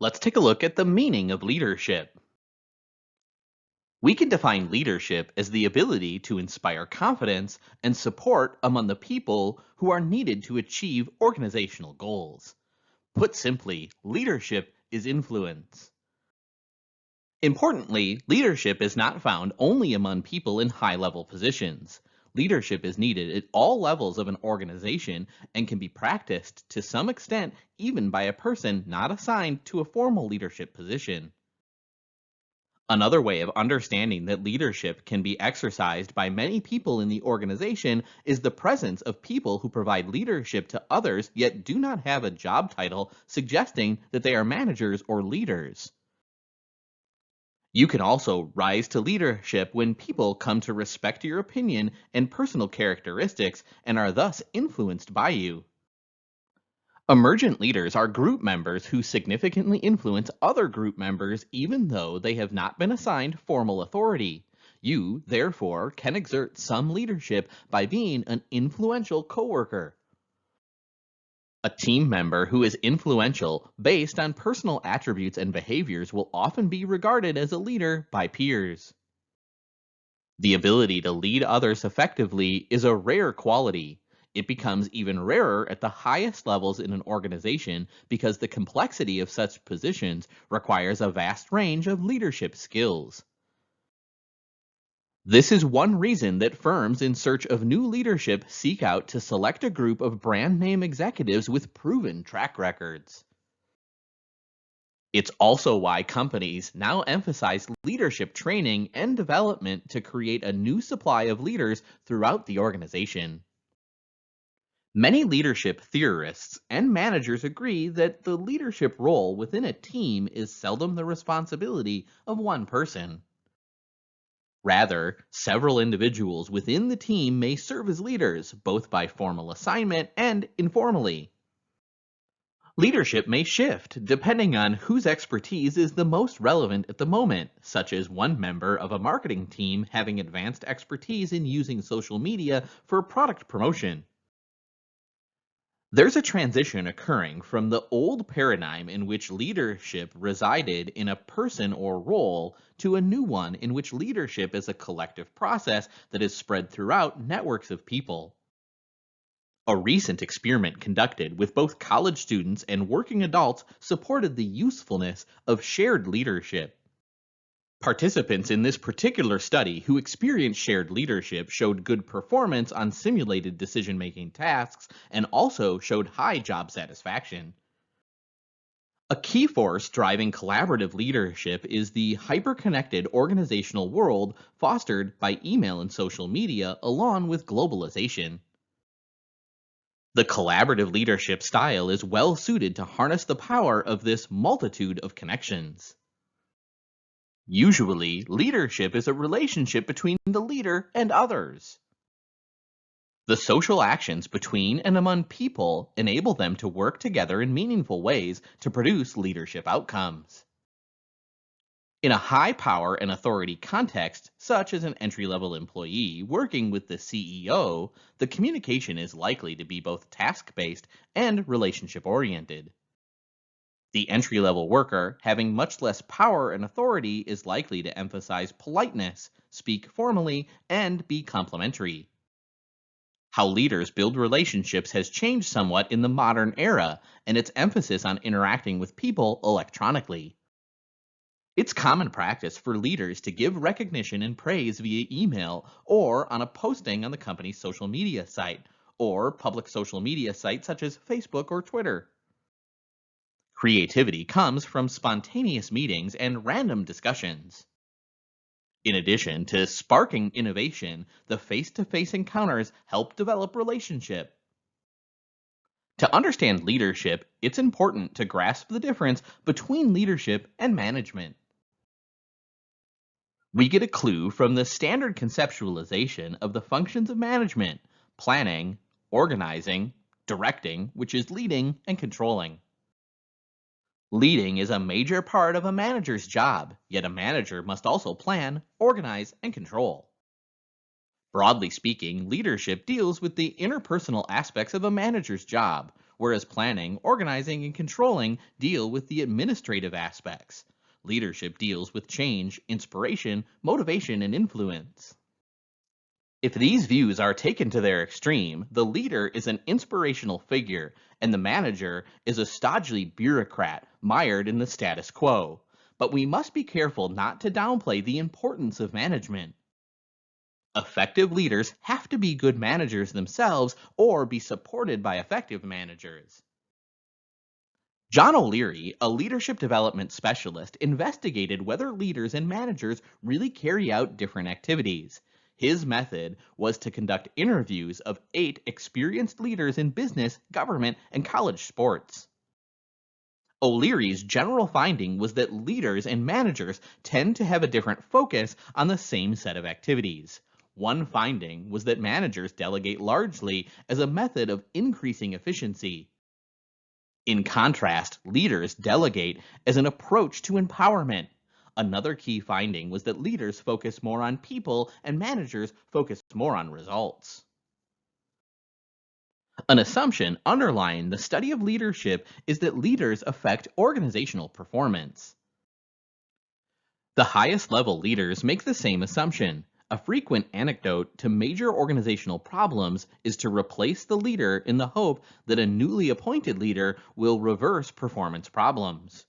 Let's take a look at the meaning of leadership. We can define leadership as the ability to inspire confidence and support among the people who are needed to achieve organizational goals. Put simply, leadership is influence. Importantly, leadership is not found only among people in high level positions. Leadership is needed at all levels of an organization and can be practiced to some extent even by a person not assigned to a formal leadership position. Another way of understanding that leadership can be exercised by many people in the organization is the presence of people who provide leadership to others yet do not have a job title suggesting that they are managers or leaders. You can also rise to leadership when people come to respect your opinion and personal characteristics and are thus influenced by you. Emergent leaders are group members who significantly influence other group members even though they have not been assigned formal authority. You, therefore, can exert some leadership by being an influential coworker. A team member who is influential based on personal attributes and behaviors will often be regarded as a leader by peers. The ability to lead others effectively is a rare quality. It becomes even rarer at the highest levels in an organization because the complexity of such positions requires a vast range of leadership skills. This is one reason that firms in search of new leadership seek out to select a group of brand name executives with proven track records. It's also why companies now emphasize leadership training and development to create a new supply of leaders throughout the organization. Many leadership theorists and managers agree that the leadership role within a team is seldom the responsibility of one person. Rather, several individuals within the team may serve as leaders, both by formal assignment and informally. Leadership may shift depending on whose expertise is the most relevant at the moment, such as one member of a marketing team having advanced expertise in using social media for product promotion. There's a transition occurring from the old paradigm in which leadership resided in a person or role to a new one in which leadership is a collective process that is spread throughout networks of people. A recent experiment conducted with both college students and working adults supported the usefulness of shared leadership. Participants in this particular study who experienced shared leadership showed good performance on simulated decision making tasks and also showed high job satisfaction. A key force driving collaborative leadership is the hyper-connected organizational world fostered by email and social media along with globalization. The collaborative leadership style is well suited to harness the power of this multitude of connections. Usually, leadership is a relationship between the leader and others. The social actions between and among people enable them to work together in meaningful ways to produce leadership outcomes. In a high power and authority context, such as an entry-level employee working with the CEO, the communication is likely to be both task-based and relationship-oriented. The entry-level worker, having much less power and authority, is likely to emphasize politeness, speak formally, and be complimentary. How leaders build relationships has changed somewhat in the modern era, and its emphasis on interacting with people electronically. It's common practice for leaders to give recognition and praise via email or on a posting on the company's social media site, or public social media sites such as Facebook or Twitter. Creativity comes from spontaneous meetings and random discussions. In addition to sparking innovation, the face-to-face encounters help develop relationship. To understand leadership, it's important to grasp the difference between leadership and management. We get a clue from the standard conceptualization of the functions of management: planning, organizing, directing, which is leading, and controlling. Leading is a major part of a manager's job, yet a manager must also plan, organize, and control. Broadly speaking, leadership deals with the interpersonal aspects of a manager's job, whereas planning, organizing, and controlling deal with the administrative aspects. Leadership deals with change, inspiration, motivation, and influence. If these views are taken to their extreme, the leader is an inspirational figure, and the manager is a stodgy bureaucrat mired in the status quo. But we must be careful not to downplay the importance of management. Effective leaders have to be good managers themselves or be supported by effective managers. John O'Leary, a leadership development specialist, investigated whether leaders and managers really carry out different activities. His method was to conduct interviews of 8 experienced leaders in business, government, and college sports. O'Leary's general finding was that leaders and managers tend to have a different focus on the same set of activities. One finding was that managers delegate largely as a method of increasing efficiency. In contrast, leaders delegate as an approach to empowerment. Another key finding was that leaders focus more on people and managers focus more on results. An assumption underlying the study of leadership is that leaders affect organizational performance. The highest level leaders make the same assumption. A frequent anecdote to major organizational problems is to replace the leader in the hope that a newly appointed leader will reverse performance problems.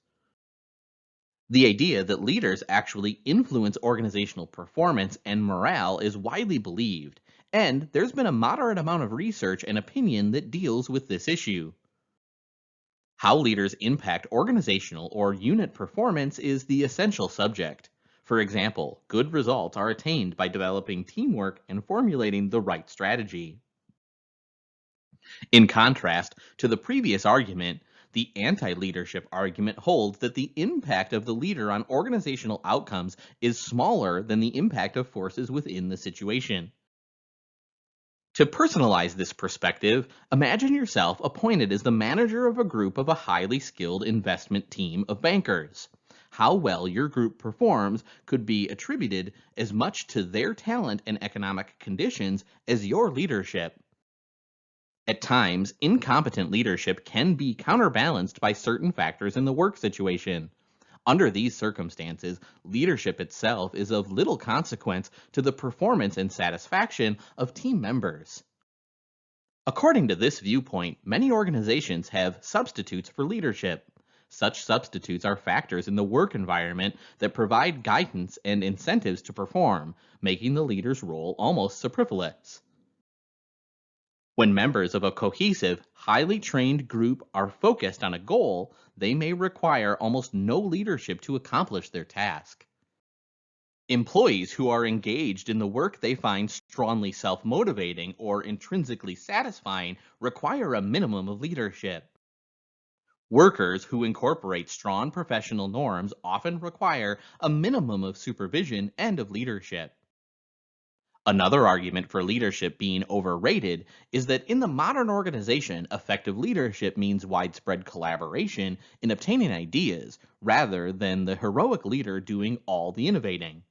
The idea that leaders actually influence organizational performance and morale is widely believed, and there's been a moderate amount of research and opinion that deals with this issue. How leaders impact organizational or unit performance is the essential subject. For example, good results are attained by developing teamwork and formulating the right strategy. In contrast to the previous argument, the anti-leadership argument holds that the impact of the leader on organizational outcomes is smaller than the impact of forces within the situation. To personalize this perspective, imagine yourself appointed as the manager of a group of a highly skilled investment team of bankers. How well your group performs could be attributed as much to their talent and economic conditions as your leadership. At times, incompetent leadership can be counterbalanced by certain factors in the work situation. Under these circumstances, leadership itself is of little consequence to the performance and satisfaction of team members. According to this viewpoint, many organizations have substitutes for leadership. Such substitutes are factors in the work environment that provide guidance and incentives to perform, making the leader's role almost superfluous. When members of a cohesive, highly trained group are focused on a goal, they may require almost no leadership to accomplish their task. Employees who are engaged in the work they find strongly self-motivating or intrinsically satisfying require a minimum of leadership. Workers who incorporate strong professional norms often require a minimum of supervision and of leadership. Another argument for leadership being overrated is that in the modern organization, effective leadership means widespread collaboration in obtaining ideas, rather than the heroic leader doing all the innovating.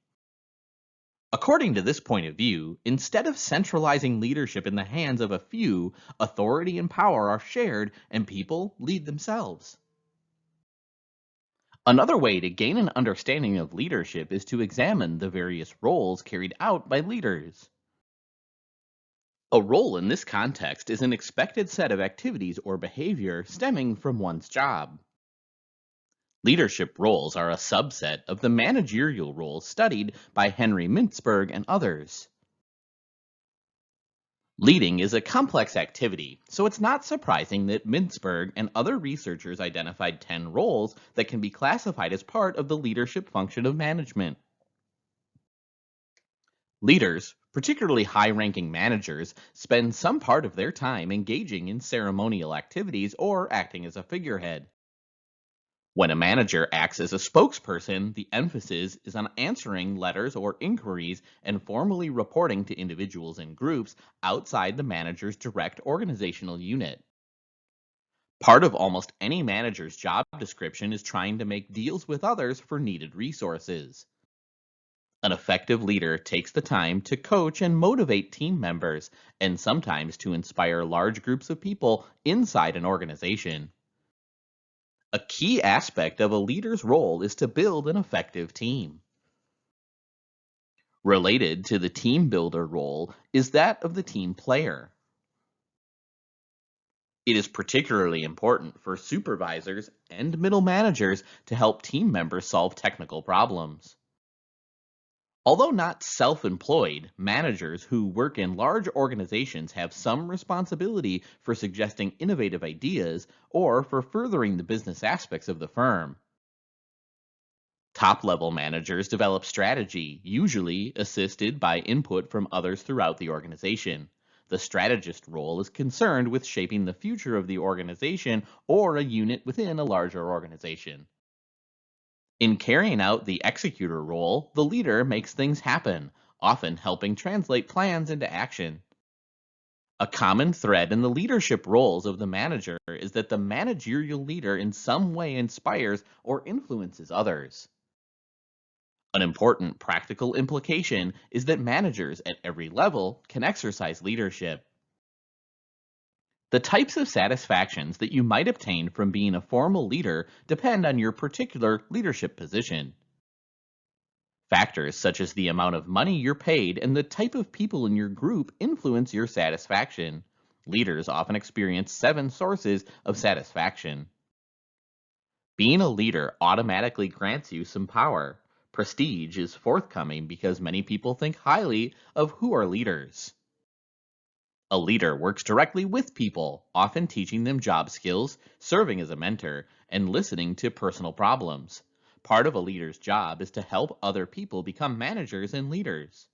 According to this point of view, instead of centralizing leadership in the hands of a few, authority and power are shared and people lead themselves. Another way to gain an understanding of leadership is to examine the various roles carried out by leaders. A role in this context is an expected set of activities or behavior stemming from one's job. Leadership roles are a subset of the managerial roles studied by Henry Mintzberg and others. Leading is a complex activity, so it's not surprising that Mintzberg and other researchers identified 10 roles that can be classified as part of the leadership function of management. Leaders, particularly high-ranking managers, spend some part of their time engaging in ceremonial activities or acting as a figurehead. When a manager acts as a spokesperson, the emphasis is on answering letters or inquiries and formally reporting to individuals and groups outside the manager's direct organizational unit. Part of almost any manager's job description is trying to make deals with others for needed resources. An effective leader takes the time to coach and motivate team members, and sometimes to inspire large groups of people inside an organization. A key aspect of a leader's role is to build an effective team. Related to the team builder role is that of the team player. It is particularly important for supervisors and middle managers to help team members solve technical problems. Although not self employed, managers who work in large organizations have some responsibility for suggesting innovative ideas or for furthering the business aspects of the firm. Top level managers develop strategy, usually assisted by input from others throughout the organization. The strategist role is concerned with shaping the future of the organization or a unit within a larger organization. In carrying out the executor role, the leader makes things happen, often helping translate plans into action. A common thread in the leadership roles of the manager is that the managerial leader in some way inspires or influences others. An important practical implication is that managers at every level can exercise leadership. The types of satisfactions that you might obtain from being a formal leader depend on your particular leadership position. Factors such as the amount of money you're paid and the type of people in your group influence your satisfaction. Leaders often experience 7 sources of satisfaction. Being a leader automatically grants you some power. Prestige is forthcoming because many people think highly of who are leaders. A leader works directly with people, often teaching them job skills, serving as a mentor, and listening to personal problems. Part of a leader's job is to help other people become managers and leaders.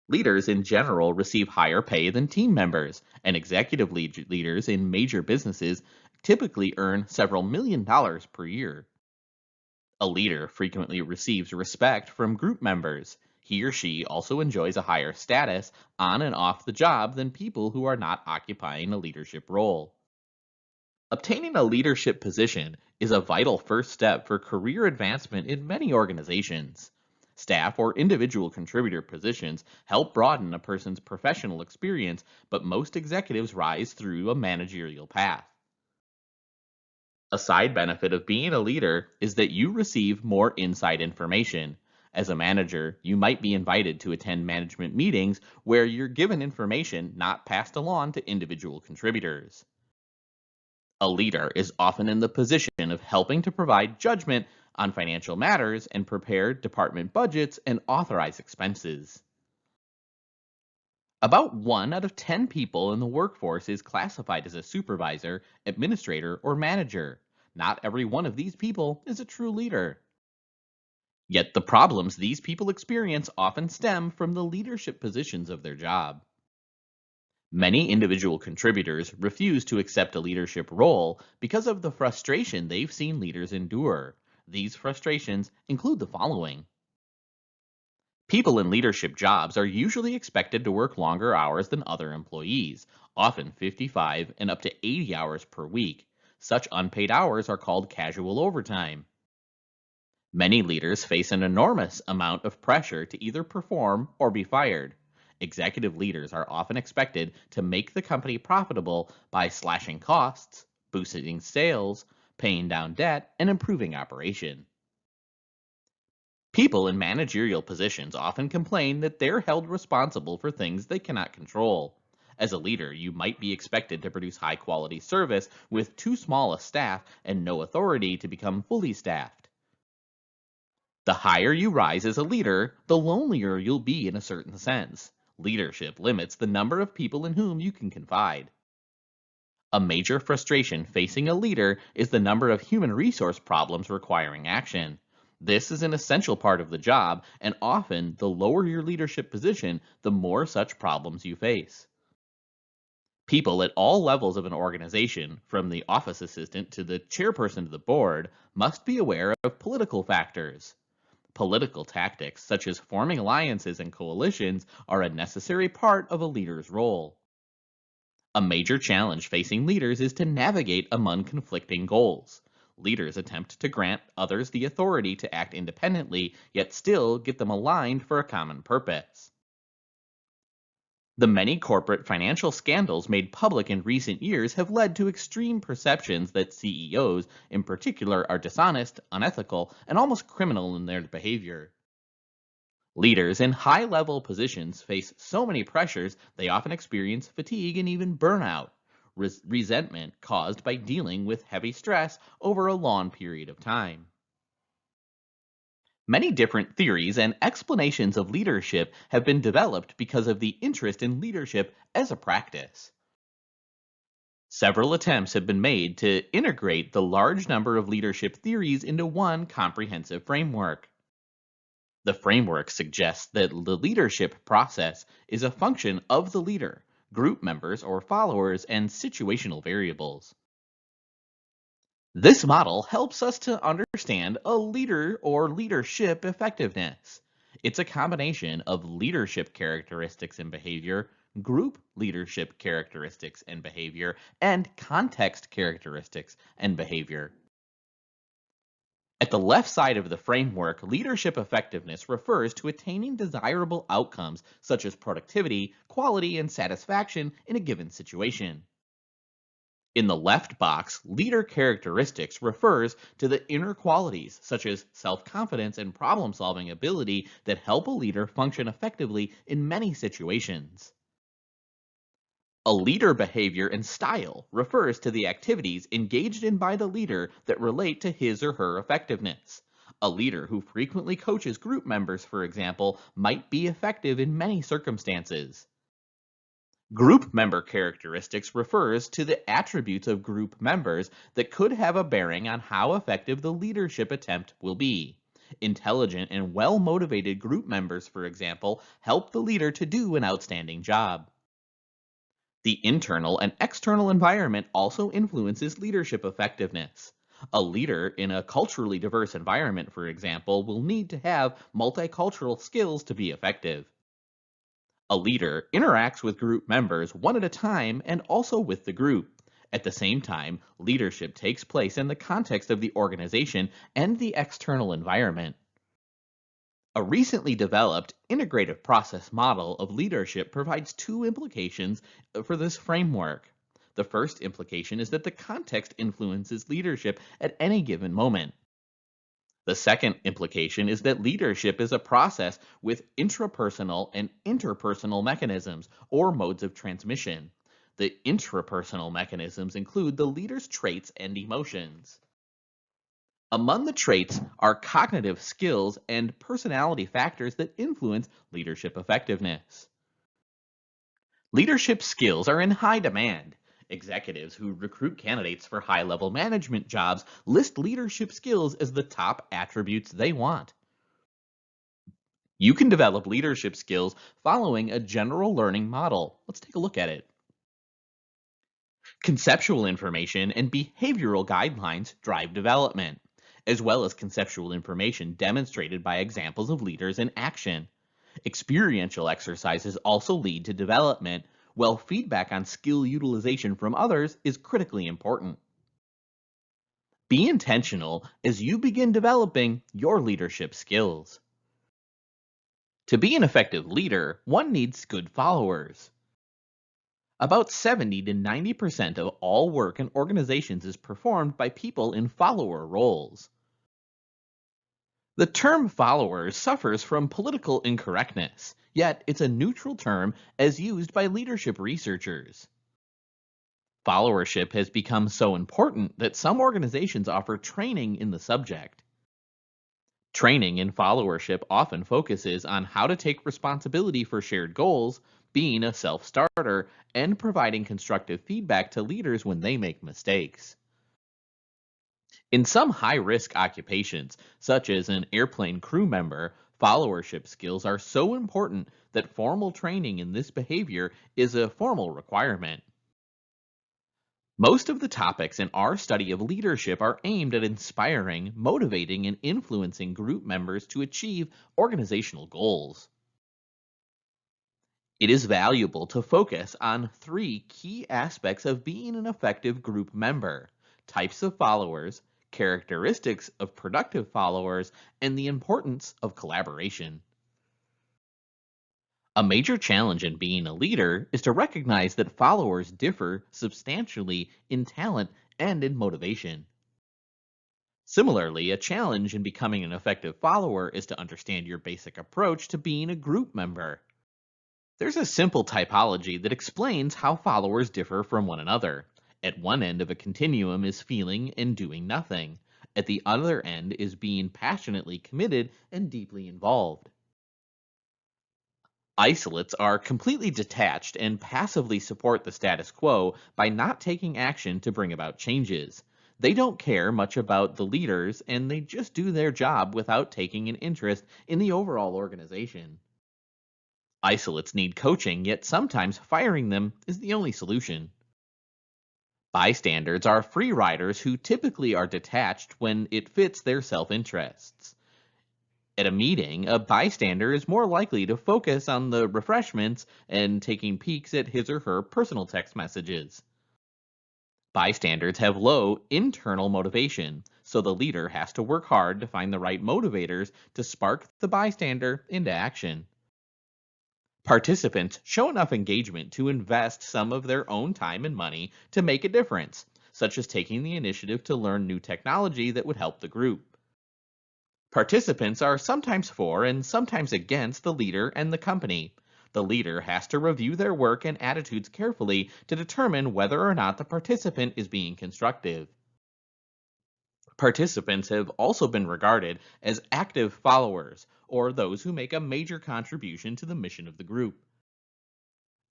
Leaders in general receive higher pay than team members, and executive leaders in major businesses typically earn several $1 million per year. A leader frequently receives respect from group members. He or she also enjoys a higher status on and off the job than people who are not occupying a leadership role. Obtaining a leadership position is a vital first step for career advancement in many organizations. Staff or individual contributor positions help broaden a person's professional experience, but most executives rise through a managerial path. A side benefit of being a leader is that you receive more inside information. As a manager, you might be invited to attend management meetings where you're given information not passed along to individual contributors. A leader is often in the position of helping to provide judgment on financial matters and prepare department budgets and authorize expenses. About 1 out of 10 people in the workforce is classified as a supervisor, administrator, or manager. Not every one of these people is a true leader. Yet the problems these people experience often stem from the leadership positions of their job. Many individual contributors refuse to accept a leadership role because of the frustration they've seen leaders endure. These frustrations include the following. People in leadership jobs are usually expected to work longer hours than other employees, often 55 and up to 80 hours per week. Such unpaid hours are called casual overtime. Many leaders face an enormous amount of pressure to either perform or be fired. Executive leaders are often expected to make the company profitable by slashing costs, boosting sales, paying down debt, and improving operation. People in managerial positions often complain that they're held responsible for things they cannot control. As a leader, you might be expected to produce high quality service with too small a staff and no authority to become fully staffed. The higher you rise as a leader, the lonelier you'll be in a certain sense. Leadership limits the number of people in whom you can confide. A major frustration facing a leader is the number of human resource problems requiring action. This is an essential part of the job, and often the lower your leadership position, the more such problems you face. People at all levels of an organization, from the office assistant to the chairperson of the board, must be aware of political factors. Political tactics, such as forming alliances and coalitions, are a necessary part of a leader's role. A major challenge facing leaders is to navigate among conflicting goals. Leaders attempt to grant others the authority to act independently, yet still get them aligned for a common purpose. The many corporate financial scandals made public in recent years have led to extreme perceptions that CEOs, in particular, are dishonest, unethical, and almost criminal in their behavior. Leaders in high level positions face so many pressures they often experience fatigue and even burnout, resentment caused by dealing with heavy stress over a long period of time. Many different theories and explanations of leadership have been developed because of the interest in leadership as a practice. Several attempts have been made to integrate the large number of leadership theories into one comprehensive framework. The framework suggests that the leadership process is a function of the leader, group members or followers, and situational variables. This model helps us to understand a leader or leadership effectiveness. It's a combination of leadership characteristics and behavior, group leadership characteristics and behavior, and context characteristics and behavior. At the left side of the framework, leadership effectiveness refers to attaining desirable outcomes such as productivity, quality, and satisfaction in a given situation. In the left box, leader characteristics refers to the inner qualities such as self-confidence and problem-solving ability that help a leader function effectively in many situations. A leader behavior and style refers to the activities engaged in by the leader that relate to his or her effectiveness. A leader who frequently coaches group members, for example, might be effective in many circumstances. Group member characteristics refers to the attributes of group members that could have a bearing on how effective the leadership attempt will be. Intelligent and well-motivated group members, for example, help the leader to do an outstanding job. The internal and external environment also influences leadership effectiveness. A leader in a culturally diverse environment, for example, will need to have multicultural skills to be effective. A leader interacts with group members one at a time and also with the group. At the same time, leadership takes place in the context of the organization and the external environment. A recently developed integrative process model of leadership provides two implications for this framework. The first implication is that the context influences leadership at any given moment. The second implication is that leadership is a process with intrapersonal and interpersonal mechanisms or modes of transmission. The intrapersonal mechanisms include the leader's traits and emotions. Among the traits are cognitive skills and personality factors that influence leadership effectiveness. Leadership skills are in high demand. Executives who recruit candidates for high-level management jobs list leadership skills as the top attributes they want. You can develop leadership skills following a general learning model. Let's take a look at it. Conceptual information and behavioral guidelines drive development, as well as conceptual information demonstrated by examples of leaders in action. Experiential exercises also lead to development, while feedback on skill utilization from others is critically important. Be intentional as you begin developing your leadership skills. To be an effective leader, one needs good followers. About 70 to 90% of all work in organizations is performed by people in follower roles. The term followers suffers from political incorrectness, yet it's a neutral term as used by leadership researchers. Followership has become so important that some organizations offer training in the subject. Training in followership often focuses on how to take responsibility for shared goals, being a self-starter, and providing constructive feedback to leaders when they make mistakes. In some high-risk occupations, such as an airplane crew member, followership skills are so important that formal training in this behavior is a formal requirement. Most of the topics in our study of leadership are aimed at inspiring, motivating, and influencing group members to achieve organizational goals. It is valuable to focus on three key aspects of being an effective group member: types of followers, characteristics of productive followers, and the importance of collaboration. A major challenge in being a leader is to recognize that followers differ substantially in talent and in motivation. Similarly, a challenge in becoming an effective follower is to understand your basic approach to being a group member. There's a simple typology that explains how followers differ from one another. At one end of a continuum is feeling and doing nothing. At the other end is being passionately committed and deeply involved. Isolates are completely detached and passively support the status quo by not taking action to bring about changes. They don't care much about the leaders and they just do their job without taking an interest in the overall organization. Isolates need coaching, yet sometimes firing them is the only solution. Bystanders are free riders who typically are detached when it fits their self interests. At a meeting, a bystander is more likely to focus on the refreshments and taking peeks at his or her personal text messages. Bystanders have low internal motivation, so the leader has to work hard to find the right motivators to spark the bystander into action. Participants show enough engagement to invest some of their own time and money to make a difference, such as taking the initiative to learn new technology that would help the group. Participants are sometimes for and sometimes against the leader and the company. The leader has to review their work and attitudes carefully to determine whether or not the participant is being constructive. Participants have also been regarded as active followers, or those who make a major contribution to the mission of the group.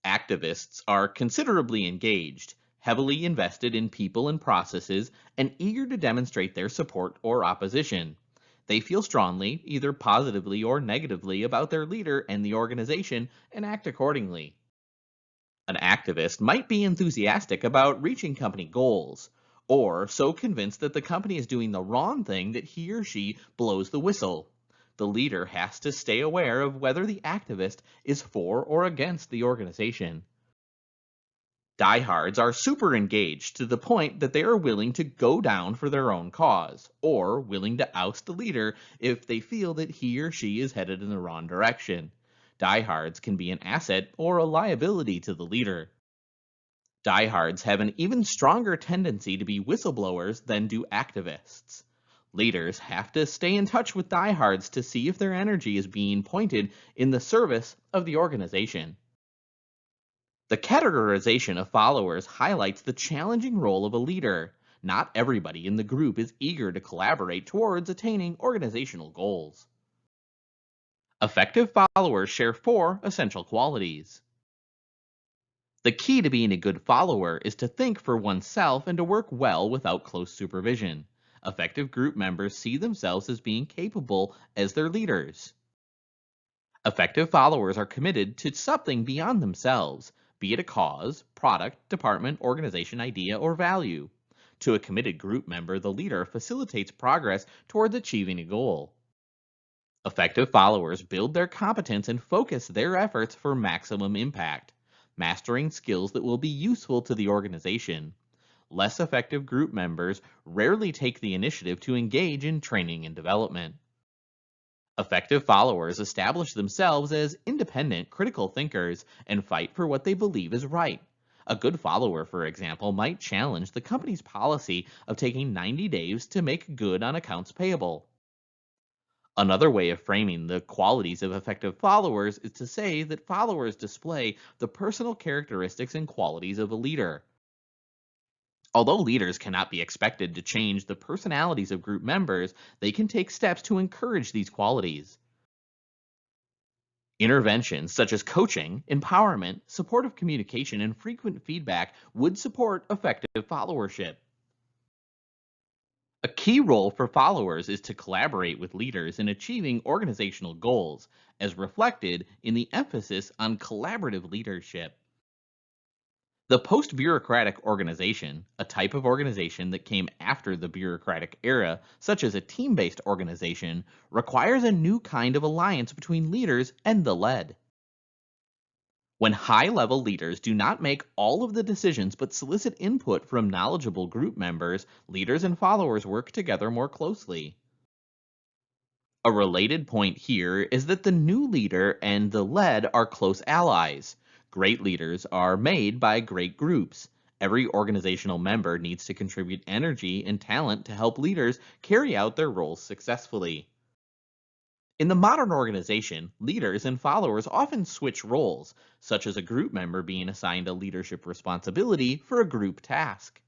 Activists are considerably engaged, heavily invested in people and processes, and eager to demonstrate their support or opposition. They feel strongly, either positively or negatively, about their leader and the organization and act accordingly. An activist might be enthusiastic about reaching company goals, or so convinced that the company is doing the wrong thing that he or she blows the whistle. The leader has to stay aware of whether the activist is for or against the organization. Diehards are super engaged to the point that they are willing to go down for their own cause, or willing to oust the leader if they feel that he or she is headed in the wrong direction. Diehards can be an asset or a liability to the leader. Diehards have an even stronger tendency to be whistleblowers than do activists. Leaders have to stay in touch with diehards to see if their energy is being pointed in the service of the organization. The categorization of followers highlights the challenging role of a leader. Not everybody in the group is eager to collaborate towards attaining organizational goals. Effective followers share four essential qualities. The key to being a good follower is to think for oneself and to work well without close supervision. Effective group members see themselves as being capable as their leaders. Effective followers are committed to something beyond themselves, be it a cause, product, department, organization, idea, or value. To a committed group member, the leader facilitates progress towards achieving a goal. Effective followers build their competence and focus their efforts for maximum impact, mastering skills that will be useful to the organization. Less effective group members rarely take the initiative to engage in training and development. Effective followers establish themselves as independent, critical thinkers and fight for what they believe is right. A good follower, for example, might challenge the company's policy of taking 90 days to make good on accounts payable. Another way of framing the qualities of effective followers is to say that followers display the personal characteristics and qualities of a leader. Although leaders cannot be expected to change the personalities of group members, they can take steps to encourage these qualities. Interventions such as coaching, empowerment, supportive communication, and frequent feedback would support effective followership. A key role for followers is to collaborate with leaders in achieving organizational goals, as reflected in the emphasis on collaborative leadership. The post bureaucratic organization, a type of organization that came after the bureaucratic era, such as a team based organization, requires a new kind of alliance between leaders and the led. When high-level leaders do not make all of the decisions but solicit input from knowledgeable group members, leaders and followers work together more closely. A related point here is that the new leader and the led are close allies. Great leaders are made by great groups. Every organizational member needs to contribute energy and talent to help leaders carry out their roles successfully. In the modern organization, leaders and followers often switch roles, such as a group member being assigned a leadership responsibility for a group task.